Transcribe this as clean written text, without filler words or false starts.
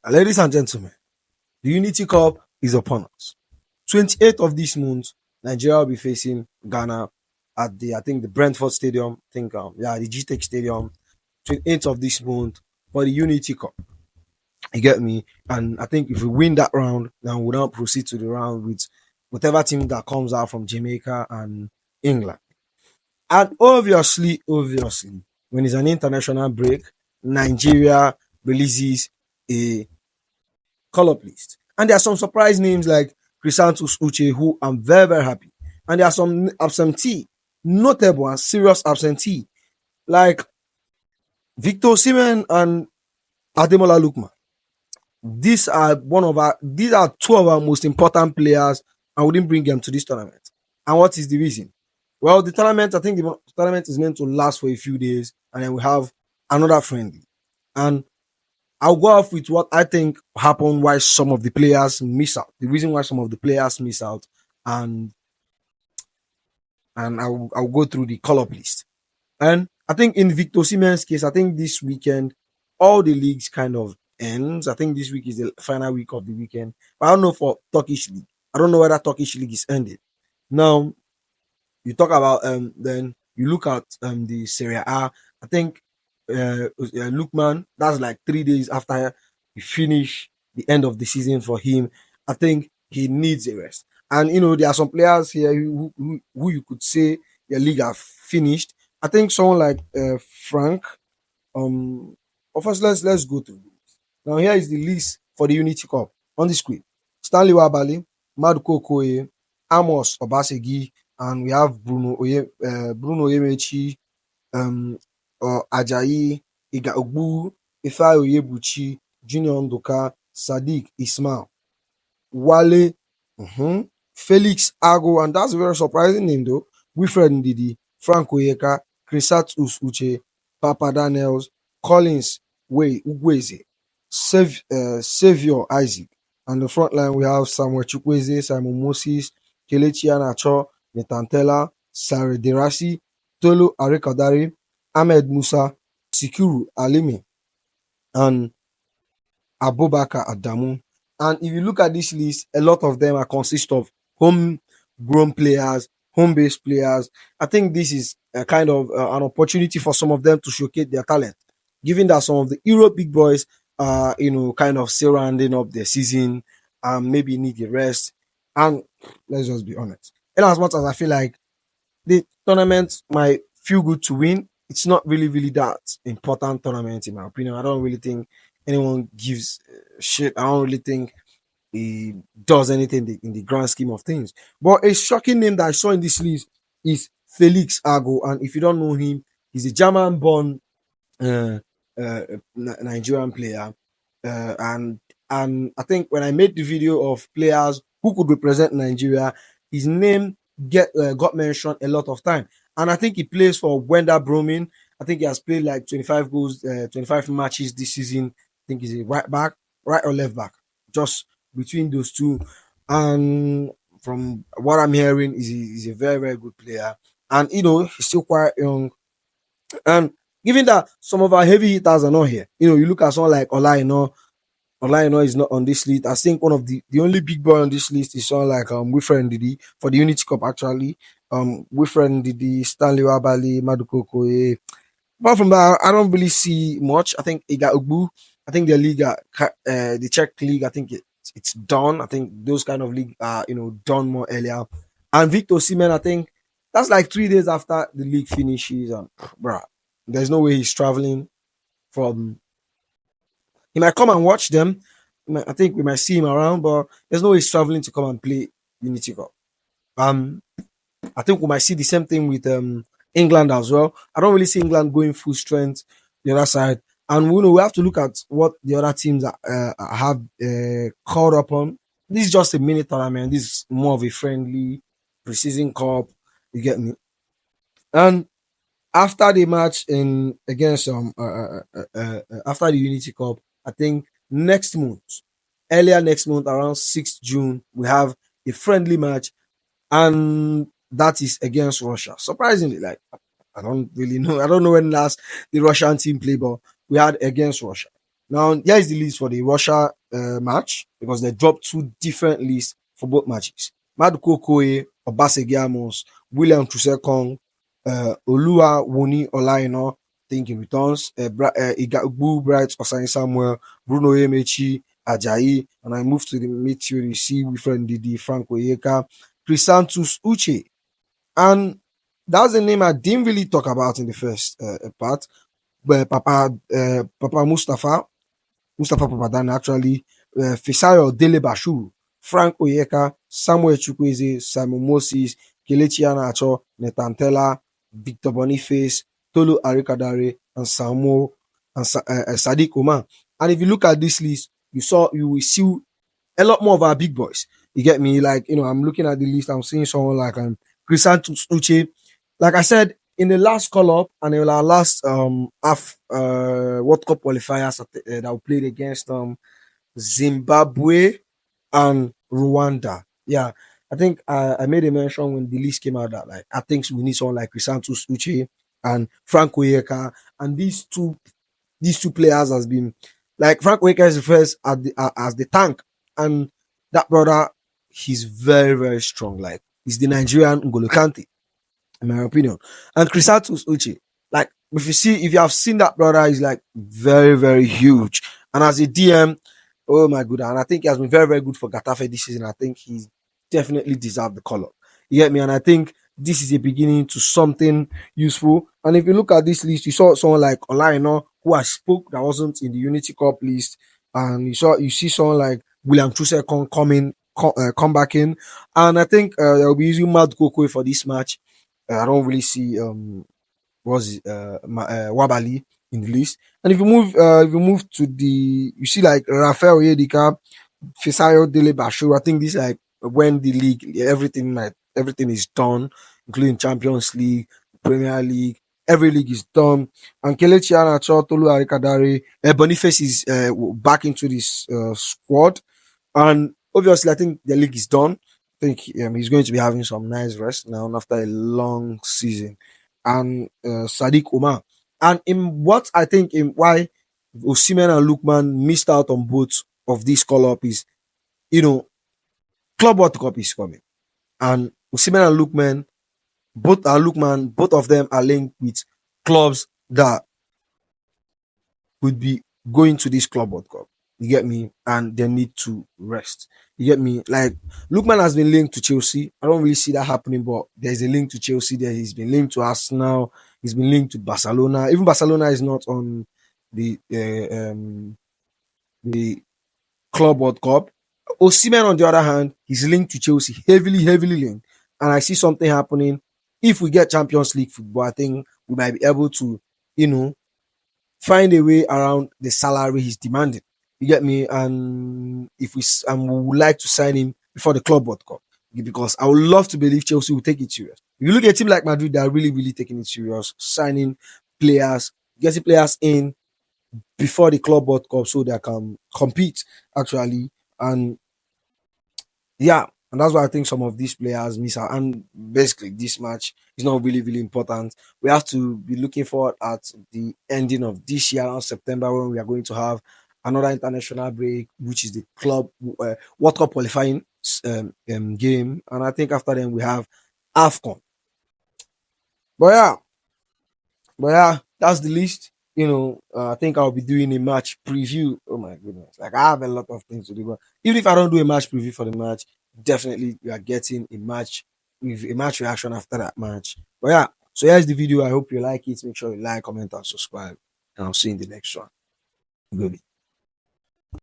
Ladies and gentlemen, the Unity Cup is upon us. 28th of this month, Nigeria will be facing Ghana at the, I think, the Brentford Stadium. The GTEC Stadium. 28th of this month for the Unity Cup. You get me? And I think if we win that round, then we'll now proceed to the round with whatever team that comes out from Jamaica and England. And obviously, when it's an international break, Nigeria releases a call-up list. And there are some surprise names like Christantus Uche, who I'm very, very happy. And there are some absentee, notable and serious absentee, like Victor Osimhen and Ademola Lookman. These are two of our most important players, and we didn't bring them to this tournament. And what is the reason? Well, I think the tournament is meant to last for a few days, and then we have another friendly. And I'll go off with what I think happened, why some of the players miss out. The reason why some of the players miss out, and I'll go through the call-up list. And I think in Victor Osimhen's case, I think this weekend all the leagues kind of ends. I think this week is the final week of the weekend. But I don't know for Turkish league. I don't know whether Turkish league is ended. Now you talk about then you look at the Serie A. I think Lookman, that's like 3 days after he finish the end of the season for him. I think he needs a rest. And there are some players here who you could say their league have finished. I think someone like Frank. First, let's go through this. Now here is the list for the Unity Cup on the screen. Stanley Wabali, Maduko Okoye, Amos Obasegi, and we have Bruno Oyemechi, Ajayi, Iga Ogbu, Ifeanyi Oyebuchi, Junior Ndoka, Sadiq Ismail, Wale, Felix Ago, and that's a very surprising name though. Wilfred Ndidi, Frank Oyeka, Christantus Uche, Papa Daniels, Collins Ugweze, Savior Isaac. And the front line we have Samuel Chukwueze, Simon Moses, Kelechi Anacho, Netantela, Sare Derasi, Tolu Arekadari, Ahmed Musa, Sikiru Alimi, and Abubakar Adamu. And if you look at this list, a lot of them consist of homegrown players, home-based players. I think this is a kind of an opportunity for some of them to showcase their talent, given that some of the Europe big boys are, kind of still rounding up their season and maybe need a rest. And let's just be honest. And as much as I feel like the tournament might feel good to win, it's not really, really that important tournament in my opinion. I don't really think anyone gives shit. I don't really think he does anything in the grand scheme of things. But a shocking name that I saw in this list is Felix Ago. And if you don't know him, he's a German-born Nigerian player. And I think when I made the video of players who could represent Nigeria, his name got mentioned a lot of time. And I think he plays for Wenda Bromin. I think he has played like 25 goals, 25 matches this season. I think he's a right or left back, just between those two. And from what I'm hearing, he's a very, very good player. And he's still quite young. And given that some of our heavy hitters are not here, you look at someone like Olaino is not on this list. I think one of the only big boy on this list is someone like Wilfred Ndidi for the Unity Cup actually. Wilfred Ndidi, Stanley Wabali, Maduko Okoye. Apart from that, I don't really see much. I think Iga Ogbu, I think the league, the Czech league, I think it's done. I think those kind of league are done more earlier. And Victor Osimhen, I think that's like 3 days after the league finishes. And bruh, there's no way he's traveling from. He might come and watch them. I think we might see him around, but there's no way he's traveling to come and play Unity Cup. I think we might see the same thing with England as well. I don't really see England going full strength the other side. And we have to look at what the other teams have called upon. This is just a mini tournament. This is more of a friendly preseason cup. You get me? And after the match against after the Unity Cup, I think earlier next month, around 6th June, we have a friendly match, and that is against Russia. Surprisingly, like I don't really know. I don't know when last the Russian team played, but we had against Russia. Now, here is the list for the Russia match because they dropped two different lists for both matches. Maduko Koye, Obaseki Amos, William Trusekong, Olua Woni Olaino, I think he returns, Igagbu Bright Osai Samuel, Bruno Emechi, Ajayi, and I move to the midfield. You see Wilfred Didi, Frank Oyeka, Christantus Uche, and that's the name I didn't really talk about in the first part. But Papa Mustafa Papadan actually, Fisayo Dele Bashu, Frank Oyeka, Samuel Chukwueze, Simon Moses, Kelechi Iheanacho, Netantela, Victor Boniface, Tolu Arikadare, and Sadiq Oman. And if you look at this list, you will see a lot more of our big boys. You get me? Like, I'm looking at the list, I'm seeing someone like Christantus Uche. Like I said, in the last call up and in our last World Cup qualifiers that we played against Zimbabwe and Rwanda. Yeah, I think I made a mention when the list came out that like I think we need someone like Christantus Uche and Frank Oyeka, and these two players has been like Frank Oyeka is the first as the tank, and that brother he's very very strong. Like he's the Nigerian N'Golo Kante in my opinion. And Christantus Uche, like if you have seen that brother, he's like very, very huge. And as a DM, oh my god, and I think he has been very, very good for Getafe this season. I think he's definitely deserved the call up. You get me? And I think this is a beginning to something useful. And if you look at this list, you saw someone like Olaino, who I spoke that wasn't in the Unity Cup list, and you see someone like William Trusek come back in, and I think they'll be using Mad Kokwe for this match. I don't really see Wabali in the list. And if you move to you see like Rafael Yedika, Fisayo Dele Bashu. I think this like when the league everything is done, including Champions League, Premier League. Every league is done. And Kelechi Iheanacho, Tolu Arikadare, Boniface is back into this squad. And obviously, I think the league is done. I think he's going to be having some nice rest now after a long season. And Sadiq Omar. And in what I think in why Osimhen and Lookman missed out on both of these call up is, Club World Cup is coming. And Osimhen and Lookman, both of them are linked with clubs that would be going to this Club World Cup. You get me? And they need to rest. You get me? Like, Lookman has been linked to Chelsea. I don't really see that happening, but there's a link to Chelsea there. He's been linked to Arsenal. He's been linked to Barcelona. Even Barcelona is not on the Club World Cup. Osimhen, on the other hand, he's linked to Chelsea, heavily, heavily linked. And I see something happening. If we get Champions League football, I think we might be able to, find a way around the salary he's demanding. You get me? And we would like to sign him before the Club World Cup because I would love to believe Chelsea will take it serious. If you look at a team like Madrid, they are really, really taking it serious, signing players, getting players in before the Club World Cup so they can compete actually. And yeah, and that's why I think some of these players miss out. And basically, this match is not really, really important. We have to be looking forward at the ending of this year on September when we are going to have another international break, which is the club World Cup qualifying game. And I think after then we have AFCON. But yeah, that's the list. I think I'll be doing a match preview. Oh my goodness. Like I have a lot of things to do. But even if I don't do a match preview for the match, definitely we are getting a match with a match reaction after that match. But yeah, so here's the video. I hope you like it. Make sure you like, comment, and subscribe. And I'll see you in the next one. Good.